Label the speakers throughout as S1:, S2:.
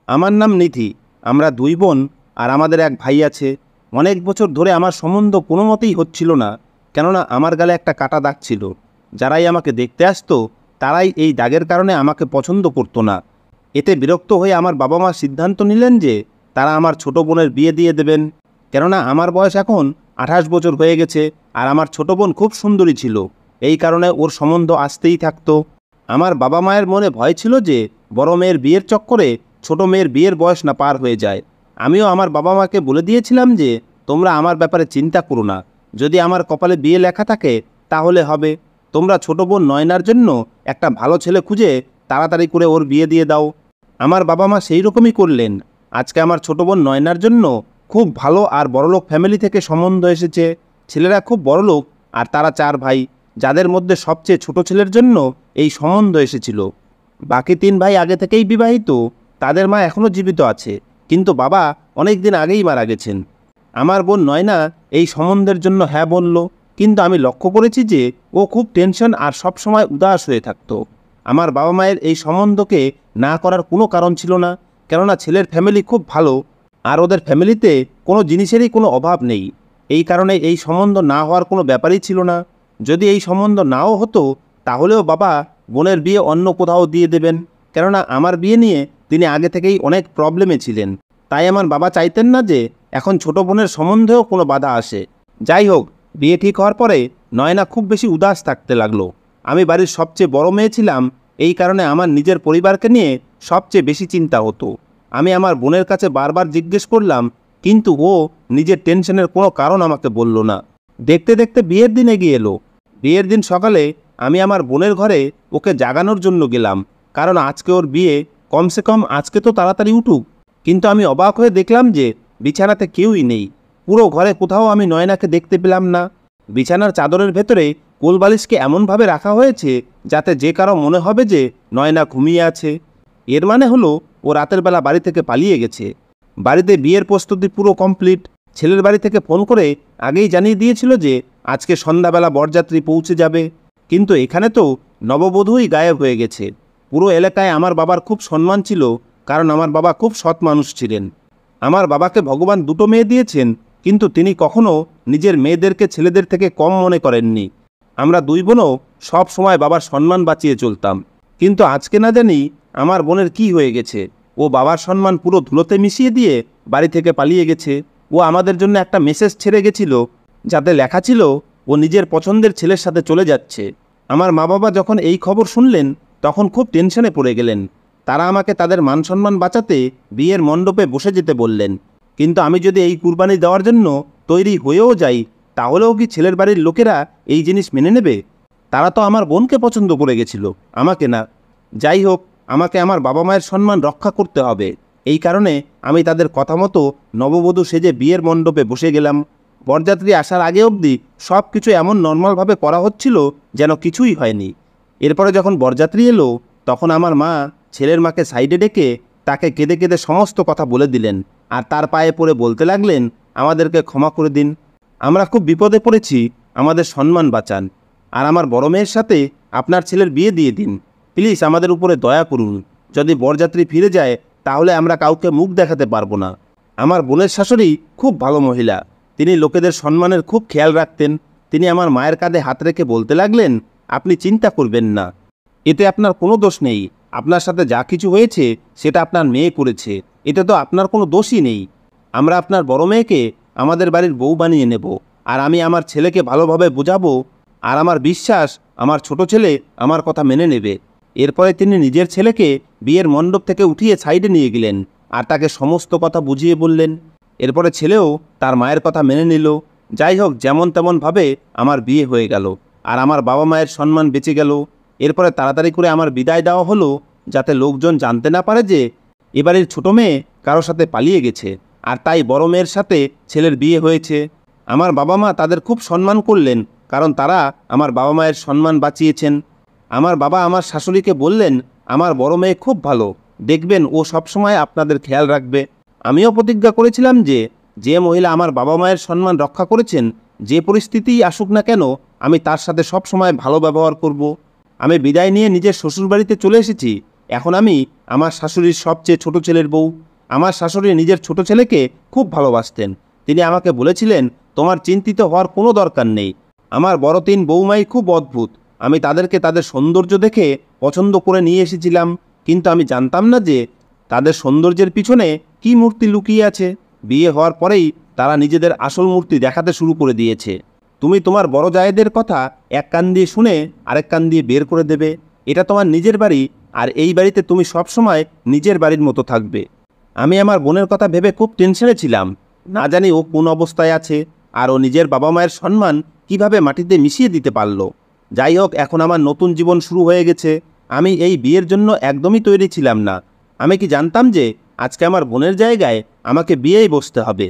S1: আমার নাম নিধি। আমরা দুই বোন আর আমাদের এক ভাই আছে। অনেক বছর ধরে আমার সম্বন্ধ কোনো মতেই হচ্ছিল না, কেননা আমার গালে একটা কাটা দাগ ছিল। যারাই আমাকে দেখতে আসতো তারাই এই দাগের কারণে আমাকে পছন্দ করতো না। এতে বিরক্ত হয়ে আমার বাবা মা সিদ্ধান্ত নিলেন যে তারা আমার ছোট বোনের বিয়ে দিয়ে দেবেন, কেননা আমার বয়স এখন 28 বছর হয়ে গেছে আর আমার ছোট বোন খুব সুন্দরী ছিল। এই কারণে ওর সম্বন্ধ আসতেই থাকতো। আমার বাবা মায়ের মনে ভয় ছিল যে বড় মেয়ের বিয়ের চক্করে ছোট মেয়ের বিয়ের বয়স না পার হয়ে যায়। আমিও আমার বাবা মাকে বলে দিয়েছিলাম যে তোমরা আমার ব্যাপারে চিন্তা করো না, যদি আমার কপালে বিয়ে লেখা থাকে তাহলে হবে। তোমরা ছোট বোন নয়নার জন্য একটা ভালো ছেলে খুঁজে তাড়াতাড়ি করে ওর বিয়ে দিয়ে দাও। আমার বাবা মা সেই রকমই করলেন। আজকে আমার ছোট বোন নয়নার জন্য খুব ভালো আর বড়লোক ফ্যামিলি থেকে সম্বন্ধ এসেছে। ছেলেরা খুব বড়লোক আর তারা 4 ভাই, যাদের মধ্যে সবচেয়ে ছোট ছেলের জন্য এই সম্বন্ধ এসেছিল। বাকি 3 ভাই আগে থেকেই বিবাহিত, তাদের মা এখনও জীবিত আছে, কিন্তু বাবা অনেক দিন আগেই মারা গেছেন। আমার বোন নয়না এই সম্বন্ধের জন্য হ্যাঁ বলল, কিন্তু আমি লক্ষ্য করেছি যে ও খুব টেনশন আর সবসময় উদাস হয়ে থাকতো। আমার বাবা মায়ের এই সম্বন্ধকে না করার কোনো কারণ ছিল না, কেননা ছেলের ফ্যামিলি খুব ভালো আর ওদের ফ্যামিলিতে কোনো জিনিসেরই কোনো অভাব নেই। এই কারণে এই সম্বন্ধ না হওয়ার কোনো ব্যাপারই ছিল না। যদি এই সম্বন্ধ নাও হতো তাহলেও বাবা বোনের বিয়ে অন্য কোথাও দিয়ে দেবেন, কেননা আমার বিয়ে নিয়ে তিনি আগে থেকেই অনেক প্রবলেমে ছিলেন। তাই আমার বাবা চাইতেন না যে এখন ছোট বোনের সম্বন্ধেও কোনো বাধা আসে। যাই হোক, বিয়ে ঠিক হওয়ার পরে নয়না খুব বেশি উদাস থাকতে লাগলো। আমি বাড়ির সবচেয়ে বড় মেয়ে ছিলাম, এই কারণে আমার নিজের পরিবারকে নিয়ে সবচেয়ে বেশি চিন্তা হতো। আমি আমার বোনের কাছে বারবার জিজ্ঞেস করলাম, কিন্তু ও নিজের টেনশনের কোনো কারণ আমাকে বলল না। দেখতে দেখতে বিয়ের দিন এগিয়ে এলো। বিয়ের দিন সকালে আমি আমার বোনের ঘরে ওকে জাগানোর জন্য গেলাম, কারণ আজকে ওর বিয়ে, কমসে কম আজকে তো তাড়াতাড়ি উঠুক। কিন্তু আমি অবাক হয়ে দেখলাম যে বিছানাতে কেউই নেই। পুরো ঘরে কোথাও আমি নয়নাকে দেখতে পেলাম না। বিছানার চাদরের ভেতরে কোলবালিশকে এমনভাবে রাখা হয়েছে যাতে যে কারো মনে হবে যে নয়না ঘুমিয়ে আছে। এর মানে হলো ও রাতের বেলা বাড়ি থেকে পালিয়ে গেছে। বাড়িতে বিয়ের প্রস্তুতি পুরো কমপ্লিট। ছেলের বাড়ি থেকে ফোন করে আগেই জানিয়ে দিয়েছিল যে আজকে সন্ধ্যাবেলা বরযাত্রী পৌঁছে যাবে, কিন্তু এখানে তো নববধূই গায়েব হয়ে গেছে। পুরো এলাকায় আমার বাবার খুব সম্মান ছিল, কারণ আমার বাবা খুব সৎ মানুষ ছিলেন। আমার বাবাকে ভগবান 2টো মেয়ে দিয়েছেন, কিন্তু তিনি কখনো নিজের মেয়েদেরকে ছেলেদের থেকে কম মনে করেননি। আমরা 2 বোনও সব সময় বাবার সম্মান বাঁচিয়ে চলতাম, কিন্তু আজকে না জানি আমার বোনের কি হয়ে গেছে। ও বাবার সম্মান পুরো ধুলোতে মিশিয়ে দিয়ে বাড়ি থেকে পালিয়ে গেছে। ও আমাদের জন্য একটা মেসেজ ছেড়ে গেছিল, যাতে লেখা ছিল ও নিজের পছন্দের ছেলের সাথে চলে যাচ্ছে। আমার মা বাবা যখন এই খবর শুনলেন তখন খুব টেনশনে পড়ে গেলেন। তারা আমাকে তাদের মান সম্মান বাঁচাতে বিয়ের মণ্ডপে বসে যেতে বললেন, কিন্তু আমি যদি এই কুরবানি দেওয়ার জন্য তৈরি হয়েও যাই তাহলেও কি ছেলের বাড়ির লোকেরা এই জিনিস মেনে নেবে? তারা তো আমার বোনকে পছন্দ করে গেছিল, আমাকে না। যাই হোক, আমাকে আমার বাবা মায়ের সম্মান রক্ষা করতে হবে। এই কারণে আমি তাদের কথা মতো নববধূ সেজে বিয়ের মণ্ডপে বসে গেলাম। বরযাত্রী আসার আগে অবধি সব কিছু এমন নর্মালভাবে করা হচ্ছিল যেন কিছুই হয়নি। এরপরে যখন বরযাত্রী এলো তখন আমার মা ছেলের মাকে সাইডে ডেকে তাকে কেঁদে কেঁদে সমস্ত কথা বলে দিলেন, আর তার পায়ে পড়ে বলতে লাগলেন, আমাদেরকে ক্ষমা করে দিন, আমরা খুব বিপদে পড়েছি, আমাদের সম্মান বাঁচান, আর আমার বড় মেয়ের সাথে আপনার ছেলের বিয়ে দিয়ে দিন। প্লিজ আমাদের উপরে দয়া করুন। যদি বরযাত্রী ফিরে যায় তাহলে আমরা কাউকে মুখ দেখাতে পারবো না। আমার বোনের শাশুড়ি খুব ভালো মহিলা, তিনি লোকেদের সম্মানের খুব খেয়াল রাখতেন। তিনি আমার মায়ের কাঁধে হাত রেখে বলতে লাগলেন, আপনি চিন্তা করবেন না, এতে আপনার কোনো দোষ নেই। আপনার সাথে যা কিছু হয়েছে সেটা আপনার মেয়ে করেছে, এতে তো আপনার কোনো দোষই নেই। আমরা আপনার বড় মেয়েকে আমাদের বাড়ির বউ বানিয়ে নেব, আর আমি আমার ছেলেকে ভালোভাবে বোঝাবো, আর আমার বিশ্বাস আমার ছোট ছেলে আমার কথা মেনে নেবে। এরপরে তিনি নিজের ছেলেকে বিয়ের মণ্ডপ থেকে উঠিয়ে সাইডে নিয়ে গেলেন আর তাকে সমস্ত কথা বুঝিয়ে বললেন। এরপরে ছেলেও তার মায়ের কথা মেনে নিল। যাই হোক, যেমন তেমনভাবে আমার বিয়ে হয়ে গেল আর আমার বাবা মায়ের সম্মান বেঁচে গেল। এরপরে তাড়াতাড়ি করে আমার বিদায় দেওয়া হলো, যাতে লোকজন জানতে না পারে যে এবারের ছোট মেয়ে কারোর সাথে পালিয়ে গেছে, আর তাই বড় মেয়ের সাথে ছেলের বিয়ে হয়েছে। আমার বাবা মা তাদের খুব সম্মান করলেন, কারণ তারা আমার বাবা মায়ের সম্মান বাঁচিয়েছেন। আমার বাবা আমার শাশুড়িকে বললেন, আমার বড় মেয়ে খুব ভালো, দেখবেন ও সবসময় আপনাদের খেয়াল রাখবে। আমিও প্রতিজ্ঞা করেছিলাম যে যে মহিলা আমার বাবা মায়ের সম্মান রক্ষা করেছেন, যে পরিস্থিতিই আসুক না কেন, আমি তার সাথে সব সময় ভালো ব্যবহার করব। আমি বিদায় নিয়ে নিজের শ্বশুরবাড়িতে চলে এসেছি। এখন আমি আমার শাশুড়ির সবচেয়ে ছোট ছেলের বউ। আমার শাশুড়ি নিজের ছোট ছেলেকে খুব ভালোবাসতেন। তিনি আমাকে বলেছিলেন, তোমার চিন্তিত হওয়ার কোনো দরকার নেই। আমার বড় 3 বৌমাই খুব অদ্ভুত। আমি তাদেরকে তাদের সৌন্দর্য দেখে পছন্দ করে নিয়ে এসেছিলাম, কিন্তু আমি জানতাম না যে তাদের সৌন্দর্যের পিছনে কী মূর্তি লুকিয়ে আছে। বিয়ে হওয়ার পরেই তারা নিজেদের আসল মূর্তি দেখাতে শুরু করে দিয়েছে। তুমি তোমার বড় জায়েদের কথা এক কান দিয়ে শুনে আরেক কান দিয়ে বের করে দেবে। এটা তোমার নিজের বাড়ি, আর এই বাড়িতে তুমি সবসময় নিজের বাড়ির মতো থাকবে। আমি আমার বোনের কথা ভেবে খুব টেনশনে ছিলাম। না জানি ও কোন অবস্থায় আছে, আর ও নিজের বাবা মায়ের সম্মান কিভাবে মাটিতে মিশিয়ে দিতে পারল। যাই হোক, এখন আমার নতুন জীবন শুরু হয়ে গেছে। আমি এই বিয়ের জন্য একদমই তৈরি ছিলাম না। আমি কি জানতাম যে আজকে আমার বোনের জায়গায় আমাকে বিয়েই বসতে হবে।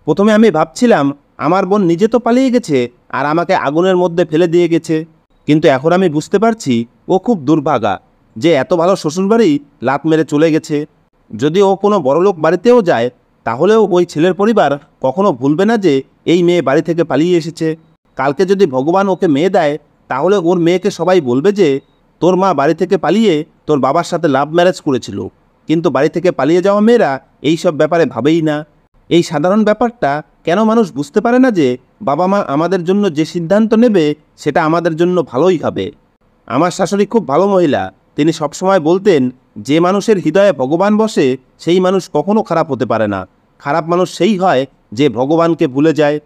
S1: প্রথমে আমি ভাবছিলাম আমার বোন নিজে তো পালিয়ে গেছে আর আমাকে আগুনের মধ্যে ফেলে দিয়ে গেছে, কিন্তু এখন আমি বুঝতে পারছি ও খুব দুর্ভাগা যে এত ভালো শ্বশুরবাড়ি লাত মেরে চলে গেছে। যদি ও কোনো বড়লোক বাড়িতেও যায়, তাহলেও ওই ছেলের পরিবার কখনো ভুলবে না যে এই মেয়ে বাড়ি থেকে পালিয়ে এসেছে। কালকে যদি ভগবান ওকে মেয়ে দেয়, তাহলে ওর মেয়েকে সবাই বলবে যে তোর মা বাড়ি থেকে পালিয়ে তোর বাবার সাথে লাভ ম্যারেজ করেছিল। কিন্তু বাড়ি থেকে পালিয়ে যাওয়া মেয়েরা এই সব ব্যাপারে ভাবেই না। এই সাধারণ ব্যাপারটা কেন মানুষ বুঝতে পারে না যে বাবা মা আমাদের জন্য যে সিদ্ধান্ত নেবে সেটা আমাদের জন্য ভালোই হবে। আমার শাশুড়ি খুব ভালো মহিলা। তিনি সবসময় বলতেন, যে মানুষের হৃদয়ে ভগবান বসে সেই মানুষ কখনো খারাপ হতে পারে না। খারাপ মানুষ সেই হয় যে ভগবানকে ভুলে যায়।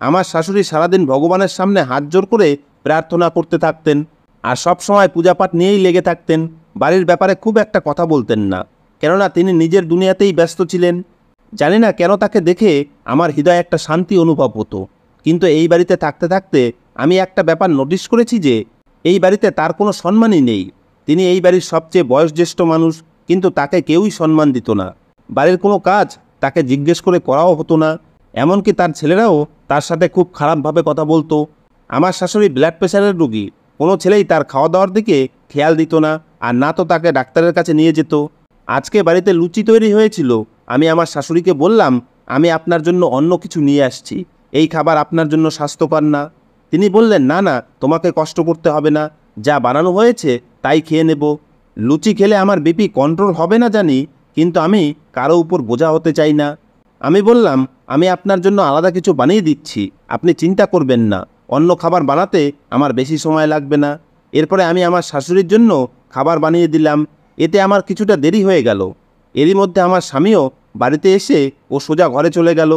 S1: আমার শাশুড়ি সারাদিন ভগবানের সামনে হাত জোর করে প্রার্থনা করতে থাকতেন, আর সবসময় পূজাপাঠ নিয়েই লেগে থাকতেন। বাড়ির ব্যাপারে খুব একটা কথা বলতেন না, কেননা তিনি নিজের দুনিয়াতেই ব্যস্ত ছিলেন। জানি না কেন তাকে দেখে আমার হৃদয়ে একটা শান্তি অনুভব হতো। কিন্তু এই বাড়িতে থাকতে থাকতে আমি একটা ব্যাপার নোটিশ করেছি যে এই বাড়িতে তার কোনো সম্মানই নেই। তিনি এই বাড়ির সবচেয়ে বয়োজ্যেষ্ঠ মানুষ, কিন্তু তাকে কেউই সম্মান দিত না। বাড়ির কোনো কাজ তাকে জিজ্ঞেস করে করাও হতো না। এমনকি তার ছেলেরাও তার সাথে খুব খারাপভাবে কথা বলতো। আমার শাশুড়ি ব্লাড প্রেশারের রোগী। কোনো ছেলেই তার খাওয়া দাওয়ার দিকে খেয়াল দিত না, আর না তো তাকে ডাক্তারের কাছে নিয়ে যেত। আজকে বাড়িতে লুচি তৈরি হয়েছিল। আমি আমার শাশুড়িকে বললাম, আমি আপনার জন্য অন্য কিছু নিয়ে আসছি, এই খাবার আপনার জন্য স্বাস্থ্যকর না। তিনি বললেন, না না, তোমাকে কষ্ট করতে হবে না, যা বানানো হয়েছে তাই খেয়ে নেব। লুচি খেলে আমার বিপি কন্ট্রোল হবে না জানি, কিন্তু আমি কারো উপর বোঝা হতে চাই না। আমি বললাম, আমি আপনার জন্য আলাদা কিছু বানিয়ে দিচ্ছি, আপনি চিন্তা করবেন না। অন্য খাবার বানাতে আমার বেশি সময় লাগবে না। এরপরে আমি আমার শাশুড়ির জন্য খাবার বানিয়ে দিলাম। এতে আমার কিছুটা দেরি হয়ে গেল। এরই মধ্যে আমার স্বামীও বাড়িতে এসে ও সোজা ঘরে চলে গেল।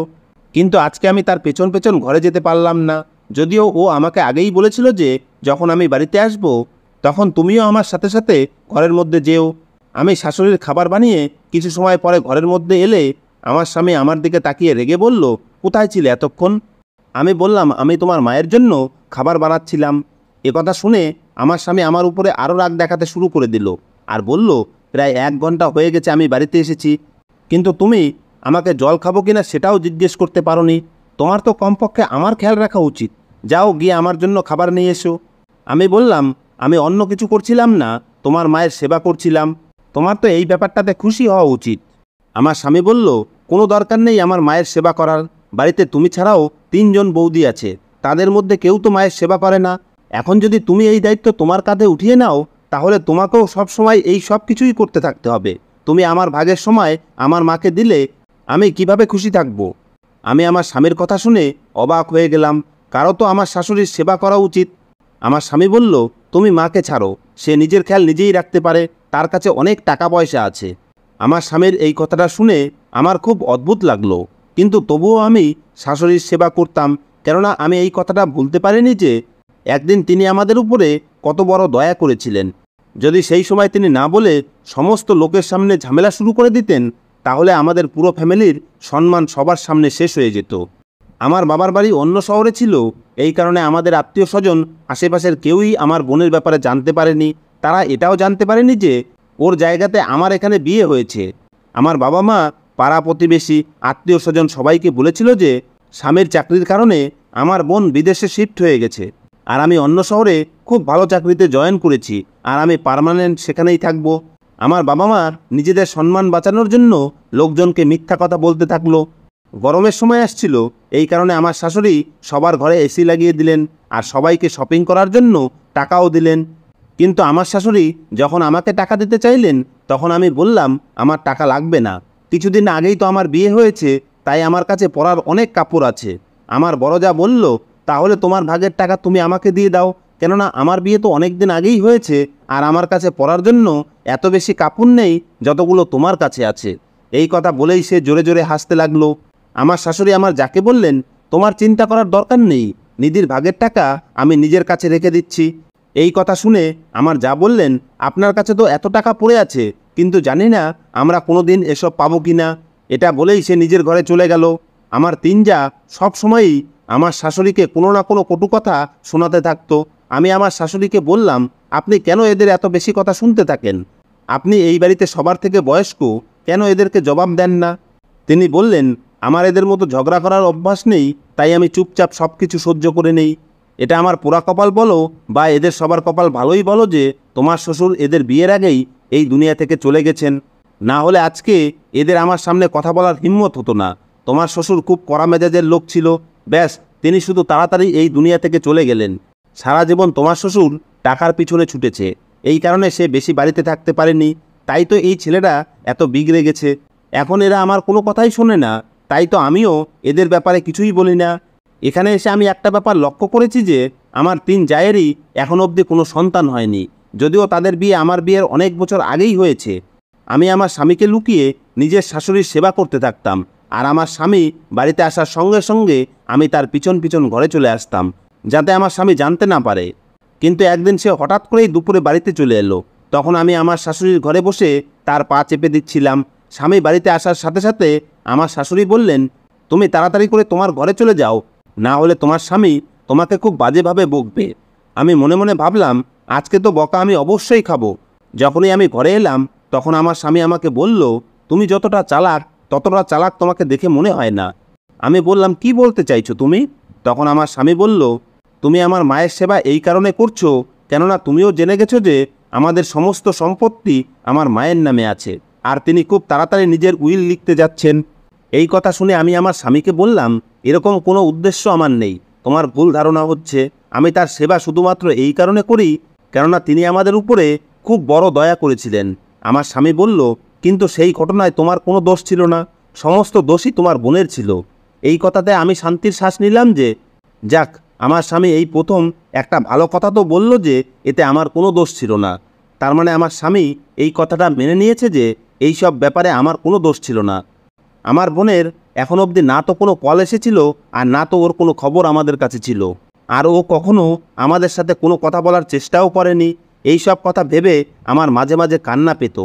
S1: কিন্তু আজকে আমি তার পেছন পেছন ঘরে যেতে পারলাম না, যদিও ও আমাকে আগেই বলেছিল যে যখন আমি বাড়িতে আসব তখন তুমিও আমার সাথে সাথে ঘরের মধ্যে যেও। আমি শাশুড়ির খাবার বানিয়ে কিছু সময় পরে ঘরের মধ্যে এলে আমার স্বামী আমার দিকে তাকিয়ে রেগে বলল, কোথায় ছিলে এতক্ষণ? আমি বললাম, আমি তোমার মায়ের জন্য খাবার বানাচ্ছিলাম। কথা শুনে আমার স্বামী আমার উপরে আরও রাগ দেখাতে শুরু করে দিল, আর বলল, প্রায় 1 ঘন্টা হয়ে গেছে আমি বাড়িতে এসেছি, কিন্তু তুমি আমাকে জল খাবো কিনা সেটাও জিজ্ঞেস করতে পারোনি। তোমার তো কমপক্ষে আমার খেয়াল রাখা উচিত। যাও গিয়ে আমার জন্য খাবার নিয়ে এসো। আমি বললাম, আমি অন্য কিছু করছিলাম না, তোমার মায়ের সেবা করছিলাম। তোমার তো এই ব্যাপারটাতে খুশি হওয়া উচিত। আমার স্বামী বলল, কোনো দরকার নেই আমার মায়ের সেবা করার। বাড়িতে তুমি ছাড়াও 3 জন বৌদি আছে, তাদের মধ্যে কেউ তো মায়ের সেবা করে না। এখন যদি তুমি এই দায়িত্ব তোমার কাঁধে উঠিয়ে নাও, তাহলে তোমাকেও সবসময় এই সব কিছুই করতে থাকতে হবে। তুমি আমার ভাগের সময় আমার মাকে দিলে আমি কিভাবে খুশি থাকব? আমি আমার স্বামীর কথা শুনে অবাক হয়ে গেলাম। কারো তো আমার শাশুড়ির সেবা করা উচিত। আমার স্বামী বলল, তুমি মাকে ছাড়ো, সে নিজের খেয়াল নিজেই রাখতে পারে, তার কাছে অনেক টাকা পয়সা আছে। আমার স্বামীর এই কথাটা শুনে আমার খুব অদ্ভুত লাগলো, কিন্তু তবুও আমি শাশুড়ির সেবা করতাম, কেননা আমি এই কথাটা ভুলতে পারিনি যে একদিন তিনি আমাদের উপরে কত বড় দয়া করেছিলেন। যদি সেই সময় তিনি না বলে সমস্ত লোকের সামনে ঝামেলা শুরু করে দিতেন, তাহলে আমাদের পুরো ফ্যামিলির সম্মান সবার সামনে শেষ হয়ে যেত। আমার বাবার বাড়ি অন্য শহরে ছিল, এই কারণে আমাদের আত্মীয় স্বজন আশেপাশের কেউই আমার বোনের ব্যাপারে জানতে পারেনি। তারা এটাও জানতে পারেনি যে ওর জায়গাতে আমার এখানে বিয়ে হয়েছে। আমার বাবা মা, পাড়া প্রতিবেশী, আত্মীয় স্বজন সবাইকে বলেছিল যে স্বামীর চাকরির কারণে আমার বোন বিদেশে শিফট হয়ে গেছে, আর আমি অন্য শহরে খুব ভালো চাকরিতে জয়েন করেছি, আর আমি পার্মানেন্ট সেখানেই থাকব। আমার বাবা মা নিজেদের সম্মান বাঁচানোর জন্য লোকজনকে মিথ্যা কথা বলতে থাকলো। গরমের সময় আসছিল, এই কারণে আমার শাশুড়ি সবার ঘরে এসি লাগিয়ে দিলেন, আর সবাইকে শপিং করার জন্য টাকাও দিলেন। কিন্তু আমার শাশুড়ি যখন আমাকে টাকা দিতে চাইলেন তখন আমি বললাম আমার টাকা লাগবে না, কিছুদিন আগেই তো আমার বিয়ে হয়েছে, তাই আমার কাছে পরার অনেক কাপড় আছে। আমার বড় যা বলল, তাহলে তোমার ভাগের টাকা তুমি আমাকে দিয়ে দাও, কেননা আমার বিয়ে তো অনেক দিন আগেই হয়েছে আর আমার কাছে পরার জন্য এত বেশি কাপড় নেই যতগুলো তোমার কাছে আছে। এই কথা বলেই সে জোরে জোরে হাসতে লাগলো। আমার শাশুড়ি আমার যাকে বললেন, তোমার চিন্তা করার দরকার নেই, নিধির ভাগের টাকা আমি নিজের কাছে রেখে দিচ্ছি। এই কথা শুনে আমার যা বললেন, আপনার কাছে তো এত টাকা পড়ে আছে, কিন্তু জানি না আমরা কোনো দিন এসব পাবো কি না। এটা বলেই সে নিজের ঘরে চলে গেল। আমার তিন যা সবসময়ই আমার শাশুড়িকে কোনো না কোনো কটু কথা শোনাতে থাকতো। আমি আমার শাশুড়িকে বললাম, আপনি কেন এদের এত বেশি কথা শুনতে থাকেন? আপনি এই বাড়িতে সবার থেকে বয়স্ক, কেন এদেরকে জবাব দেন না? তিনি বললেন, আমার এদের মতো ঝগড়া করার অভ্যাস নেই, তাই আমি চুপচাপ সব কিছু সহ্য করে নেই। এটা আমার পোড়া কপাল বলো বা এদের সবার কপাল ভালোই বলো যে তোমার শ্বশুর এদের বিয়ের আগেই এই দুনিয়া থেকে চলে গেছেন, না হলে আজকে এদের আমার সামনে কথা বলার হিম্মত হতো না। তোমার শ্বশুর খুব কড়া মেজাজের লোক ছিল, ব্যাস তিনি শুধু তাড়াতাড়ি এই দুনিয়া থেকে চলে গেলেন। সারা জীবন তোমার শ্বশুর টাকার পিছনে ছুটেছে, এই কারণে সে বেশি বাড়িতে থাকতে পারেনি, তাই তো এই ছেলেরা এত বিগড়ে গেছে। এখন এরা আমার কোনো কথাই শোনে না, তাই তো আমিও এদের ব্যাপারে কিছুই বলি না। এখানে এসে আমি একটা ব্যাপার লক্ষ্য করেছি যে আমার তিন জায়েরই এখন অবধি কোনো সন্তান হয়নি, যদিও তাদের বিয়ে আমার বিয়ের অনেক বছর আগেই হয়েছে। আমি আমার স্বামীকে লুকিয়ে নিজের শাশুড়ির সেবা করতে থাকতাম, আর আমার স্বামী বাড়িতে আসার সঙ্গে সঙ্গে আমি তার পিছন পিছন ঘরে চলে আসতাম, যাতে আমার স্বামী জানতে না পারে। কিন্তু একদিন সে হঠাৎ করেই দুপুরে বাড়িতে চলে এলো। তখন আমি আমার শাশুড়ির ঘরে বসে তার পা চেপে দিচ্ছিলাম। স্বামী বাড়িতে আসার সাথে সাথে আমার শাশুড়ি বললেন, তুমি তাড়াতাড়ি করে তোমার ঘরে চলে যাও, না হলে তোমার স্বামী তোমাকে খুব বাজেভাবে বকবে। আমি মনে মনে ভাবলাম, আজকে তো বকা আমি অবশ্যই খাবো। যখনই আমি ঘরে এলাম তখন আমার স্বামী আমাকে বলল, তুমি যতটা চালাক ততটা চালাক তোমাকে দেখে মনে হয় না। আমি বললাম, কি বলতে চাইছো তুমি? তখন আমার স্বামী বলল, তুমি আমার মায়ের সেবা এই কারণে করছো কেননা তুমিও জেনে গেছো যে আমাদের সমস্ত সম্পত্তি আমার মায়ের নামে আছে, আর তিনি খুব তাড়াতাড়ি নিজের উইল লিখতে যাচ্ছেন। এই কথা শুনে আমি আমার স্বামীকে বললাম, এরকম কোনো উদ্দেশ্য আমার নেই, তোমার ভুল ধারণা হচ্ছে। আমি তার সেবা শুধুমাত্র এই কারণে করি কেননা তিনি আমাদের উপরে খুব বড় দয়া করেছিলেন। আমার স্বামী বলল, কিন্তু সেই ঘটনায় তোমার কোনো দোষ ছিল না, সমস্ত দোষই তোমার বোনের ছিল। এই কথাতে আমি শান্তির শ্বাস নিলাম যে যাক, আমার স্বামী এই প্রথম একটা ভালো কথা তো বলল যে এতে আমার কোনো দোষ ছিল না। তার মানে আমার স্বামী এই কথাটা মেনে নিয়েছে যে এই সব ব্যাপারে আমার কোনো দোষ ছিল না। আমার বোনের এখন অবধি না তো কোনো কল এসেছিল আর না তো ওর কোনো খবর আমাদের কাছে ছিল, আর ও কখনো আমাদের সাথে কোনো কথা বলার চেষ্টাও করেনি। এই সব কথা ভেবে আমার মাঝে মাঝে কান্না পেত।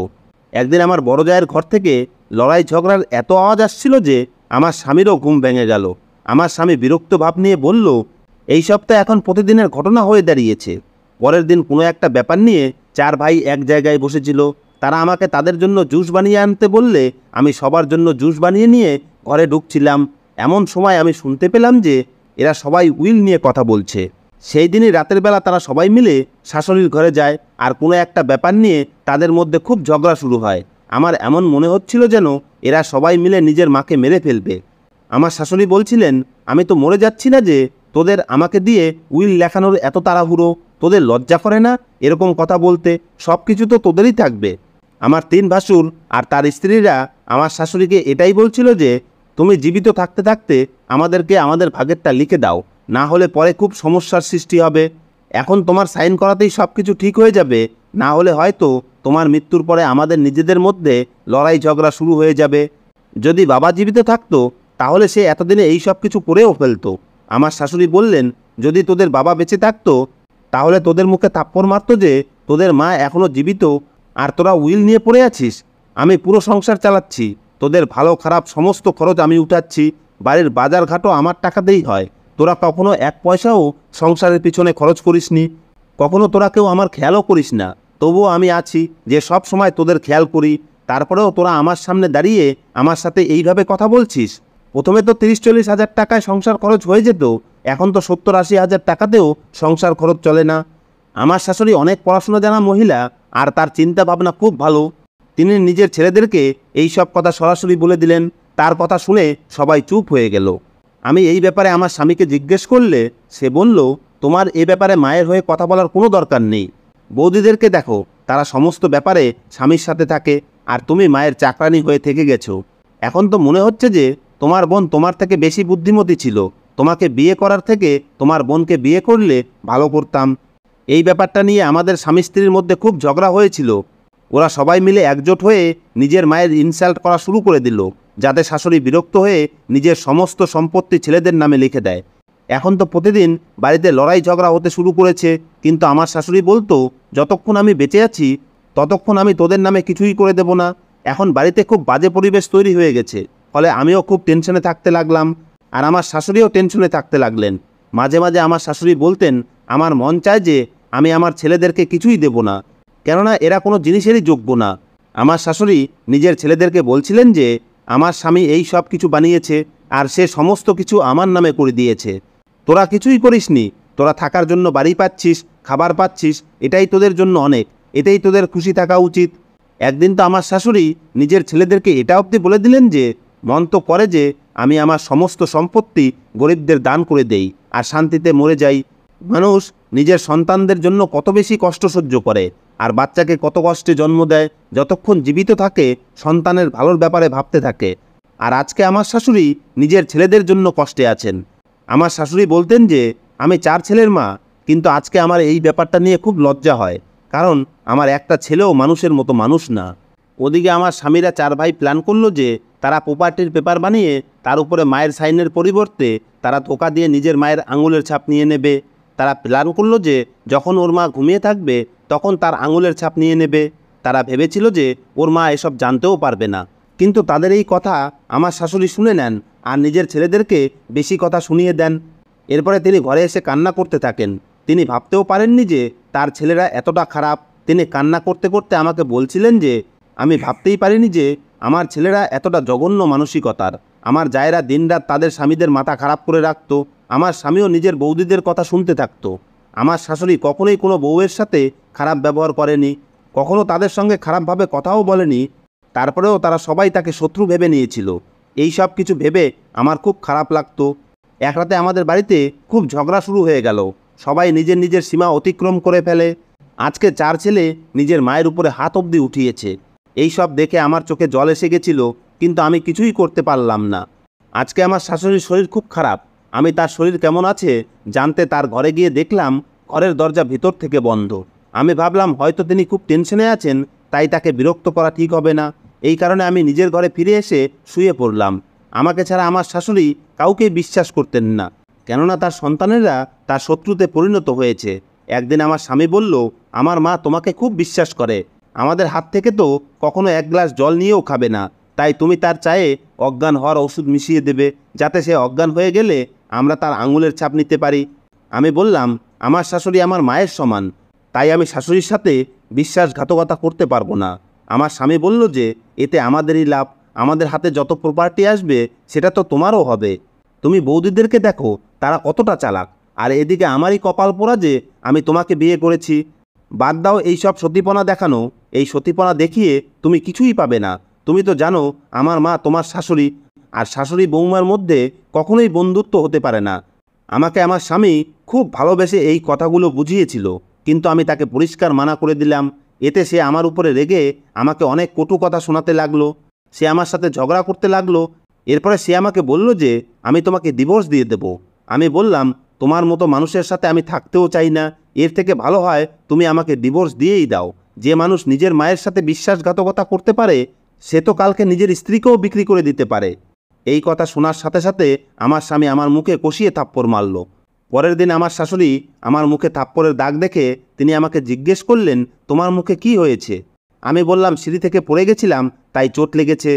S1: একদিন আমার বড় জায়ের ঘর থেকে লড়াই ঝগড়ার এত আওয়াজ আসছিল যে আমার স্বামীরও ঘুম ভেঙে গেল। আমার স্বামী বিরক্ত ভাব নিয়ে বলল, এই সব তো এখন প্রতিদিনের ঘটনা হয়ে দাঁড়িয়েছে। পরের দিন কোনো একটা ব্যাপার নিয়ে চার ভাই এক জায়গায় বসেছিল। তারা আমাকে তাদের জন্য জুস বানিয়ে আনতে বললে আমি সবার জন্য জুস বানিয়ে নিয়ে ঘরে ঢুকছিলাম। এমন সময় আমি শুনতে পেলাম যে এরা সবাই উইল নিয়ে কথা বলছে। সেই দিনই রাতের বেলা তারা সবাই মিলে শাশুড়ির ঘরে যায়, আর কোনো একটা ব্যাপার নিয়ে তাদের মধ্যে খুব ঝগড়া শুরু হয়। আমার এমন মনে হচ্ছিল যেন এরা সবাই মিলে নিজের মাকে মেরে ফেলবে। আমার শাশুড়ি বলছিলেন, আমি তো মরে যাচ্ছি না যে তোদের আমাকে দিয়ে উইল লেখানোর এত তাড়াহুড়ো, তোদের লজ্জা করে না এরকম কথা বলতে? সব কিছু তো তোদেরই থাকবে। আমার তিন ভাসুর আর তার স্ত্রীরা আমার শাশুড়িকে এটাই বলছিল যে তুমি জীবিত থাকতে থাকতে আমাদেরকে আমাদের ভাগেরটা লিখে দাও, না হলে পরে খুব সমস্যার সৃষ্টি হবে। এখন তোমার সাইন করাতেই সব কিছু ঠিক হয়ে যাবে, না হলে হয়তো তোমার মৃত্যুর পরে আমাদের নিজেদের মধ্যে লড়াই ঝগড়া শুরু হয়ে যাবে। যদি বাবা জীবিত থাকতো তাহলে সে এতদিনে এই সব কিছু করেও ফেলতো। আমার শাশুড়ি বললেন, যদি তোদের বাবা বেঁচে থাকতো তাহলে তোদের মুখে থাপ্পড় মারতো যে তোদের মা এখনও জীবিত আর তোরা উইল নিয়ে পড়ে আছিস। আমি পুরো সংসার চালাচ্ছি, তোদের ভালো খারাপ সমস্ত খরচ আমি উঠাচ্ছি, বাড়ির বাজার ঘাটও আমার টাকাতেই হয়। তোরা কখনো এক পয়সাও সংসারের পিছনে খরচ করিসনি, কখনো তোরা কেউ আমার খেয়ালও করিস না। তবুও আমি আছি যে সব সময় তোদের খেয়াল করি, তারপরেও তোরা আমার সামনে দাঁড়িয়ে আমার সাথে এইভাবে কথা বলছিস। প্রথমে তো 30-40 হাজার টাকায় সংসার খরচ হয়ে যেত, এখন তো 70-80 হাজার টাকাতেও সংসার খরচ চলে না। আমার শাশুড়ি অনেক পড়াশোনা জানা মহিলা, আর তার চিন্তা ভাবনা খুব ভালো। তিনি নিজের ছেলেদেরকে এই সব কথা সরাসরি বলে দিলেন। তার কথা শুনে সবাই চুপ হয়ে গেল। আমি এই ব্যাপারে আমার স্বামীকে জিজ্ঞেস করলে সে বলল, তোমার এ ব্যাপারে মায়ের হয়ে কথা বলার কোনো দরকার নেই। বৌদিদেরকে দেখো, তারা সমস্ত ব্যাপারে স্বামীর সাথে থাকে, আর তুমি মায়ের চাকরানি হয়ে থেকে গেছো। এখন তো মনে হচ্ছে যে তোমার বোন তোমার থেকে বেশি বুদ্ধিমতী ছিল। তোমাকে বিয়ে করার থেকে তোমার বোনকে বিয়ে করলে ভালো করতাম। এই ব্যাপারটা নিয়ে আমাদের স্বামী স্ত্রীর মধ্যে খুব ঝগড়া হয়েছিল। ওরা সবাই মিলে একজোট হয়ে নিজের মায়ের ইনসাল্ট করা শুরু করে দিল, যাতে শাশুড়ি বিরক্ত হয়ে নিজের সমস্ত সম্পত্তি ছেলেদের নামে লিখে দেয়। এখন তো প্রতিদিন বাড়িতে লড়াই ঝগড়া হতে শুরু করেছে, কিন্তু আমার শাশুড়ি বলতো, যতক্ষণ আমি বেঁচে আছি ততক্ষণ আমি তোদের নামে কিছুই করে দেব না। এখন বাড়িতে খুব বাজে পরিবেশ তৈরি হয়ে গেছে, ফলে আমিও খুব টেনশনে থাকতে লাগলাম, আর আমার শাশুড়িও টেনশনে থাকতে লাগলেন। মাঝে মাঝে আমার শাশুড়ি বলতেন, আমার মন চায় যে আমি আমার ছেলেদেরকে কিছুই দেব না, কেননা এরা কোনো জিনিসেরই যোগ্য না। আমার শাশুড়ি নিজের ছেলেদেরকে বলছিলেন যে আমার স্বামী এই সব কিছু বানিয়েছে, আর সে সমস্ত কিছু আমার নামে করে দিয়েছে। তোরা কিছুই করিসনি, তোরা থাকার জন্য বাড়ি পাচ্ছিস, খাবার পাচ্ছিস, এটাই তোদের জন্য অনেক, এটাই তোদের খুশি থাকা উচিত। একদিন তো আমার শাশুড়ি নিজের ছেলেদেরকে এটা অবধি বলে দিলেন যে মন তো করে যে আমি আমার সমস্ত সম্পত্তি গরিবদের দান করে দেই আর শান্তিতে মরে যাই। মানুষ নিজের সন্তানদের জন্য কত বেশি কষ্ট সহ্য করে, আর বাচ্চাকে কত কষ্টে জন্ম দেয়, যতক্ষণ জীবিত থাকে সন্তানের ভালোর ব্যাপারে ভাবতে থাকে। আর আজকে আমার শাশুড়ি নিজের ছেলেদের জন্য কষ্টে আছেন। আমার শাশুড়ি বলতেন যে আমি 4 ছেলের মা, কিন্তু আজকে আমার এই ব্যাপারটা নিয়ে খুব লজ্জা হয়, কারণ আমার একটা ছেলেও মানুষের মতো মানুষ না। ওদিকে আমার স্বামীরা 4 ভাই প্ল্যান করলো যে তারা প্রপার্টির পেপার বানিয়ে তার উপরে মায়ের সাইনের পরিবর্তে তারা ধোকা দিয়ে নিজের মায়ের আঙুলের ছাপ নিয়ে নেবে। তারা প্ল্যান করলো যে যখন ওর মা ঘুমিয়ে থাকবে তখন তার আঙুলের ছাপ নিয়ে নেবে। তারা ভেবেছিল যে ওর মা এসব জানতেও পারবে না, কিন্তু তাদের এই কথা আমার শাশুড়ি শুনে নেন আর নিজের ছেলেদেরকে বেশি কথা শুনিয়ে দেন। এরপরে তিনি ঘরে এসে কান্না করতে থাকেন। তিনি ভাবতেও পারেননি যে তার ছেলেরা এতটা খারাপ। তিনি কান্না করতে করতে আমাকে বলছিলেন যে আমি ভাবতেই পারিনি যে আমার ছেলেরা এতটা জঘন্য মানসিকতার। আমার জায়েরা দিনরাত তাদের স্বামীদের মাথা খারাপ করে রাখত। আমার স্বামীও নিজের বৌদিদের কথা শুনতে থাকত। আমার শাশুড়ি কখনোই কোনো বউয়ের সাথে খারাপ ব্যবহার করেনি, কখনো তাদের সঙ্গে খারাপভাবে কথাও বলেনি। তারপরেও তারা সবাই তাকে শত্রু ভেবে নিয়েছিল। এই সব কিছু ভেবে আমার খুব খারাপ লাগতো। এক রাতে আমাদের বাড়িতে খুব ঝগড়া শুরু হয়ে গেল। সবাই নিজের নিজের সীমা অতিক্রম করে ফেলে। আজকে 4 ছেলে নিজের মায়ের উপরে হাত অবধি উঠিয়েছে। এই সব দেখে আমার চোখে জল এসে গেছিল, কিন্তু আমি কিছুই করতে পারলাম না। আজকে আমার শাশুড়ির শরীর খুব খারাপ। আমি তার শরীর কেমন আছে জানতে তার ঘরে গিয়ে দেখলাম ঘরের দরজা ভিতর থেকে বন্ধ। আমি ভাবলাম হয়তো তিনি খুব টেনশনে আছেন, তাই তাকে বিরক্ত করা ঠিক হবে না। এই কারণে আমি নিজের ঘরে ফিরে এসে শুয়ে পড়লাম। আমাকে ছাড়া আমার শাশুড়ি কাউকেই বিশ্বাস করতেন না, কেননা তার সন্তানেরা তার শত্রুতে পরিণত হয়েছে। একদিন আমার স্বামী বলল, আমার মা তোমাকে খুব বিশ্বাস করে, আমাদের হাত থেকে তো কখনো 1 গ্লাস জল নিয়েও খাবে না, তাই তুমি তার চায়ে অজ্ঞান হওয়ার ওষুধ মিশিয়ে দেবে, যাতে সে অজ্ঞান হয়ে গেলে আমরা তার আঙুলের ছাপ নিতে পারি। আমি বললাম, আমার শাশুড়ি আমার মায়ের সমান, তাই আমি শাশুড়ির সাথে বিশ্বাসঘাতকতা করতে পারবো না। আমার স্বামী বলল যে এতে আমাদেরই লাভ, আমাদের হাতে যত প্রপার্টি আসবে সেটা তো তোমারও হবে। তুমি বৌদিদেরকে দেখো, তারা কতটা চালাক, আর এদিকে আমারই কপাল পোড়া যে আমি তোমাকে বিয়ে করেছি। বাদ দাও এই সব সতীপনা দেখানো, এই সতীপনা দেখিয়ে তুমি কিছুই পাবে না। তুমি তো জানো আমার মা তোমার শাশুড়ি, আর শাশুড়ি বৌমার মধ্যে কখনোই বন্ধুত্ব হতে পারে না। আমাকে আমার স্বামী খুব ভালোবেসে এই কথাগুলো বুঝিয়েছিল, কিন্তু আমি তাকে পরিষ্কার মানা করে দিলাম। এতে সে আমার উপরে রেগে আমাকে অনেক কটু কথা শোনাতে লাগলো। সে আমার সাথে ঝগড়া করতে লাগলো। এরপরে সে আমাকে বলল যে আমি তোমাকে ডিভোর্স দিয়ে দেব। আমি বললাম, তোমার মতো মানুষের সাথে আমি থাকতেও চাই না, এর থেকে ভালো হয় তুমি আমাকে ডিভোর্স দিয়েই দাও। যে মানুষ নিজের মায়ের সাথে বিশ্বাসঘাতকতা করতে পারে সে তো কালকে নিজের স্ত্রীকেও বিক্রি করে দিতে পারে। এই কথা শোনার সাথে সাথে আমার স্বামী আমার মুখে কষিয়ে থাপ্পড় মারল। পরের দিন আমার শাশুড়ি আমার মুখে থাপ্পড়ের দাগ দেখে তিনি আমাকে জিজ্ঞেস করলেন, তোমার মুখে কি হয়েছে? আমি বললাম, সিঁড়ি থেকে পড়ে গেছিলাম, তাই চোট লেগেছে।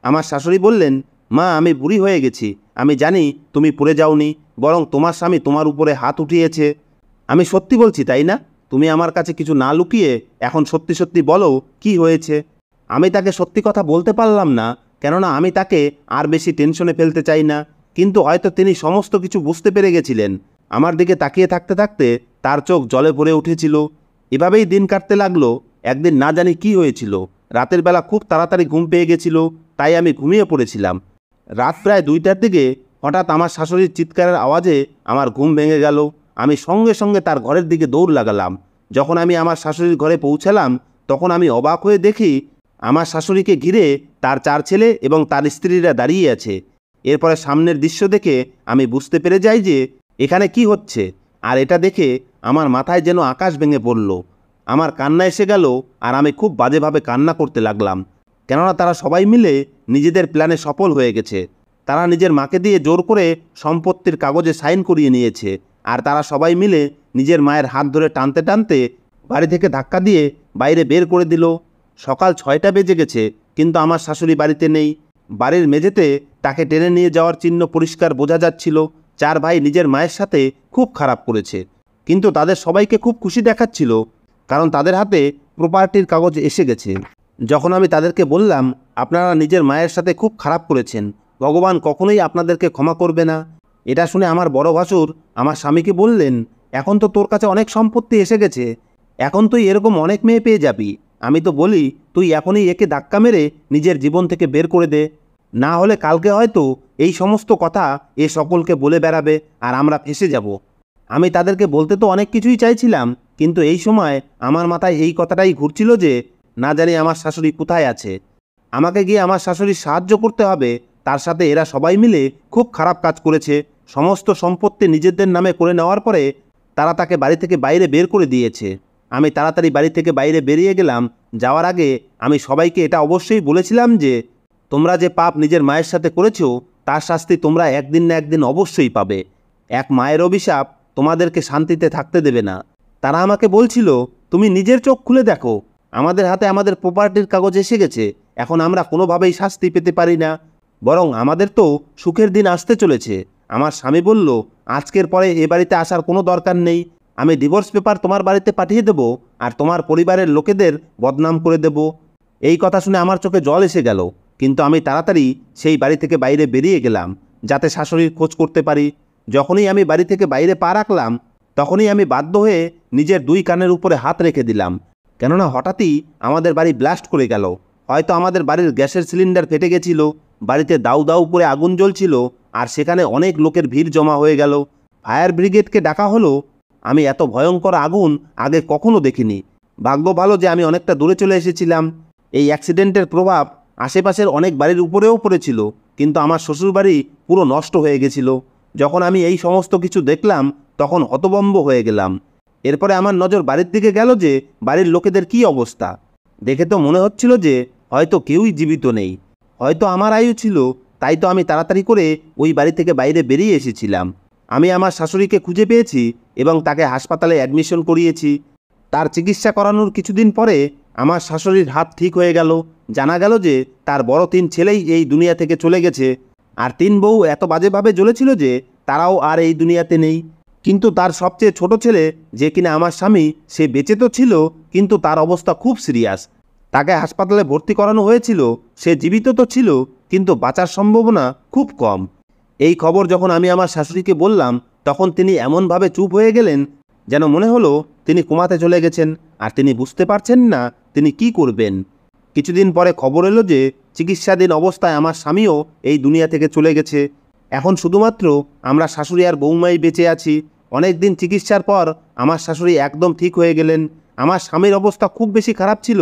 S1: আমার শাশুড়ি বললেন, মা আমি বুড়ি হয়ে গেছি, আমি জানি তুমি পড়ে যাওনি, বরং তোমার স্বামী তোমার উপরে হাত উঠিয়েছে। আমি সত্যি বলছি, তাই না? তুমি আমার কাছে কিছু না লুকিয়ে এখন সত্যি সত্যি বলো কি হয়েছে। আমি তাকে সত্যি কথা বলতে পারলাম না, কেননা আমি তাকে আর বেশি টেনশনে ফেলতে চাই না। কিন্তু হয়তো তিনি সমস্ত কিছু বুঝতে পেরে গেছিলেন। আমার দিকে তাকিয়ে থাকতে থাকতে তার চোখ জলে ভরে উঠেছিল। এভাবেই দিন কাটতে লাগলো। একদিন না জানি কি হয়েছিল, রাতের বেলা খুব তাড়াতাড়ি ঘুম পেয়ে গেছিল, তাই আমি ঘুমিয়ে পড়েছিলাম। রাত প্রায় 2টার দিকে হঠাৎ আমার শাশুড়ির চিৎকারের আওয়াজে আমার ঘুম ভেঙে গেল। আমি সঙ্গে সঙ্গে তার ঘরের দিকে দৌড় লাগালাম। যখন আমি আমার শাশুড়ির ঘরে পৌঁছালাম তখন আমি অবাক হয়ে দেখি আমার শাশুড়িকে ঘিরে তার 4 ছেলে এবং তার স্ত্রীরা দাঁড়িয়ে আছে। এরপরে সামনের দৃশ্য দেখে আমি বুঝতে পেরে যাই যে এখানে কি হচ্ছে, আর এটা দেখে আমার মাথায় যেন আকাশ ভেঙে পড়ল। আমার কান্না এসে গেল আর আমি খুব বাজেভাবে কান্না করতে লাগলাম, কেননা তারা সবাই মিলে নিজেদের প্ল্যানে সফল হয়ে গেছে। তারা নিজের মাকে দিয়ে জোর করে সম্পত্তির কাগজে সাইন করিয়ে নিয়েছে, আর তারা সবাই মিলে নিজের মায়ের হাত ধরে টানতে টানতে বাড়ি থেকে ধাক্কা দিয়ে বাইরে বের করে দিল। সকাল 6টা বেজে গেছে, কিন্তু আমার শাশুড়ি বাড়িতে নেই। বাড়ির মেঝেতে তাকে টেনে নিয়ে যাওয়ার চিহ্ন পরিষ্কার বোঝা যাচ্ছিল। 4 ভাই নিজের মায়ের সাথে খুব খারাপ করেছে, কিন্তু তাদের সবাইকে খুব খুশি দেখাচ্ছিল, কারণ তাদের হাতে প্রপার্টির কাগজ এসে গেছে। যখন আমি তাদেরকে বললাম, আপনারা নিজের মায়ের সাথে খুব খারাপ করেছেন, ভগবান কখনোই আপনাদেরকে ক্ষমা করবে না, এটা শুনে আমার বড় ভাসুর আমার স্বামীকে বললেন, এখন তো তোর কাছে অনেক সম্পত্তি এসে গেছে, এখন তুই এরকম অনেক মেয়ে পেয়ে যাবি। আমি তো বলি তুই এখনই একে ধাক্কা মেরে নিজের জীবন থেকে বের করে দে, না হলে কালকে হয়তো এই সমস্ত কথা এ সকলকে বলে বেড়াবে আর আমরা ফেঁসে যাব। আমি তাদেরকে বলতে তো অনেক কিছুই চাইছিলাম, কিন্তু এই সময় আমার মাথায় এই কথাটাই ঘুরছিল যে না জানি আমার শাশুড়ি কোথায় আছে। আমাকে গিয়ে আমার শাশুড়ির সাহায্য করতে হবে। তার সাথে এরা সবাই মিলে খুব খারাপ কাজ করেছে। সমস্ত সম্পত্তি নিজেদের নামে করে নেওয়ার পরে তারা তাকে বাড়ি থেকে বাইরে বের করে দিয়েছে। আমি তাড়াতাড়ি বাড়ি থেকে বাইরে বেরিয়ে গেলাম। যাওয়ার আগে আমি সবাইকে এটা অবশ্যই বলেছিলাম যে তোমরা যে পাপ নিজের মায়ের সাথে করেছো তার শাস্তি তোমরা একদিন না একদিন অবশ্যই পাবে। এক মায়ের অভিশাপ তোমাদেরকে শান্তিতে থাকতে দেবে না। তারা আমাকে বলছিল, তুমি নিজের চোখ খুলে দেখো, আমাদের হাতে আমাদের প্রপার্টির কাগজ এসে গেছে, এখন আমরা কোনোভাবেই শাস্তি পেতে পারি না, বরং আমাদের তো সুখের দিন আসতে চলেছে। আমার স্বামী বলল, আজকের পরে এ বাড়িতে আসার কোনো দরকার নেই, আমি ডিভোর্স পেপার তোমার বাড়িতে পাঠিয়ে দেব আর তোমার পরিবারের লোকেদের বদনাম করে দেব। এই কথা শুনে আমার চোখে জল এসে গেল, কিন্তু আমি তাড়াতাড়ি সেই বাড়ি থেকে বাইরে বেরিয়ে গেলাম যাতে শাশুড়ির খোঁজ করতে পারি। যখনই আমি বাড়ি থেকে বাইরে পা রাখলাম তখনই আমি বাধ্য হয়ে নিজের 2 কানের উপরে হাত রেখে দিলাম, কেননা হঠাৎই আমাদের বাড়ি ব্লাস্ট করে গেল। হয়তো আমাদের বাড়ির গ্যাসের সিলিন্ডার ফেটে গেছিল, বাড়িতে দাউ দাউ করে আগুন জ্বলছিল আর সেখানে অনেক লোকের ভিড় জমা হয়ে গেল। ফায়ার ব্রিগেডকে ডাকা হলো। আমি এত ভয়ঙ্কর আগুন আগে কখনো দেখিনি। ভাগ্য ভালো যে আমি অনেকটা দূরে চলে এসেছিলাম। এই অ্যাক্সিডেন্টের প্রভাব আশেপাশের অনেক বাড়ির উপরেও পড়েছিল, কিন্তু আমার শ্বশুরবাড়ি পুরো নষ্ট হয়ে গেছিল। যখন আমি এই সমস্ত কিছু দেখলাম তখন হতভম্ব হয়ে গেলাম। এরপরে আমার নজর বাড়ির দিকে গেল যে বাড়ির লোকেদের কি অবস্থা। দেখে তো মনে হচ্ছিল যে হয়তো কেউই জীবিত নেই, হয়তো আমার আয়ু ছিল, তাই তো আমি তাড়াতাড়ি করে ওই বাড়ি থেকে বাইরে বেরিয়ে এসেছিলাম। আমি আমার শাশুড়িকে খুঁজে পেয়েছি এবং তাকে হাসপাতালে অ্যাডমিশন করিয়েছি। তার চিকিৎসা করানোর কিছুদিন পরে আমার শাশুড়ির হাত ঠিক হয়ে গেল। জানা গেল যে তার বড় 3 ছেলেই এই দুনিয়া থেকে চলে গেছে, আর 3 বউ এত বাজেভাবে জ্বলেছিল যে তারাও আর এই দুনিয়াতে নেই। কিন্তু তার সবচেয়ে ছোট ছেলে, যে কিনা আমার স্বামী, সে বেঁচে তো ছিল, কিন্তু তার অবস্থা খুব সিরিয়াস। তাকে হাসপাতালে ভর্তি করানো হয়েছিল। সে জীবিত তো ছিল, কিন্তু বাঁচার সম্ভাবনা খুব কম। এই খবর যখন আমি আমার শাশুড়িকে বললাম তখন তিনি এমনভাবে চুপ হয়ে গেলেন যেন মনে হলো তিনি কোমাতে চলে গেছেন আর তিনি বুঝতে পারছেন না তিনি কি করবেন। কিছুদিন পরে খবর এলো যে চিকিৎসাধীন অবস্থায় আমার স্বামীও এই দুনিয়া থেকে চলে গেছে। এখন শুধুমাত্র আমরা শাশুড়ি আর বৌমাই বেঁচে আছি। অনেক দিন চিকিৎসার পর আমার শাশুড়ি একদম ঠিক হয়ে গেলেন। আমার স্বামীর অবস্থা খুব বেশি খারাপ ছিল,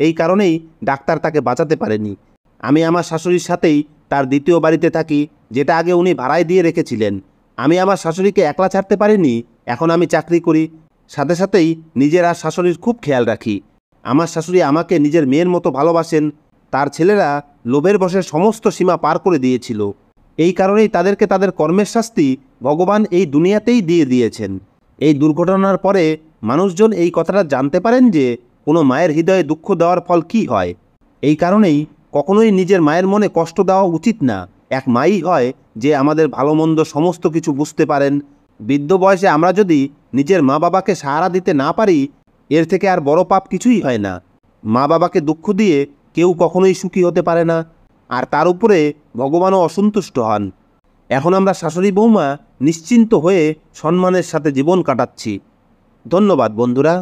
S1: এই কারণেই ডাক্তার তাকে বাঁচাতে পারেনি। আমি আমার শাশুড়ির সাথেই তার দ্বিতীয় বাড়িতে থাকি, যেটা আগে উনি ভাড়ায় দিয়ে রেখেছিলেন। আমি আমার শাশুড়িকে একলা ছাড়তে পারিনি। এখন আমি চাকরি করি, সাথে সাথেই নিজের আর শাশুড়ির খুব খেয়াল রাখি। আমার শাশুড়ি আমাকে নিজের মেয়ের মতো ভালোবাসেন। তার ছেলেরা লোভের বশে সমস্ত সীমা পার করে দিয়েছিল, এই কারণেই তাদেরকে তাদের কর্মের শাস্তি ভগবান এই দুনিয়াতেই দিয়ে দিয়েছেন। এই দুর্ঘটনার পরে মানুষজন এই কথাটা জানতে পারেন যে কোনো মায়ের হৃদয়ে দুঃখ দেওয়ার ফল কী হয়। এই কারণেই কখনোই নিজের মায়ের মনে কষ্ট দেওয়া উচিত না। এক মাই হয় যে আমাদের ভালো মন্দ সমস্ত কিছু বুঝতে পারেন। বৃদ্ধ বয়সে আমরা যদি নিজের মা বাবাকে সাহারা দিতে না পারি, এর থেকে আর বড় পাপ কিছুই হয় না। মা বাবাকে দুঃখ দিয়ে কেউ কখনোই সুখী হতে পারে না, আর তার উপরে ভগবানও অসন্তুষ্ট হন। এখন আমরা শাশুড়ি বৌমা নিশ্চিন্ত হয়ে সম্মানের সাথে জীবন কাটাচ্ছি। ধন্যবাদ বন্ধুরা।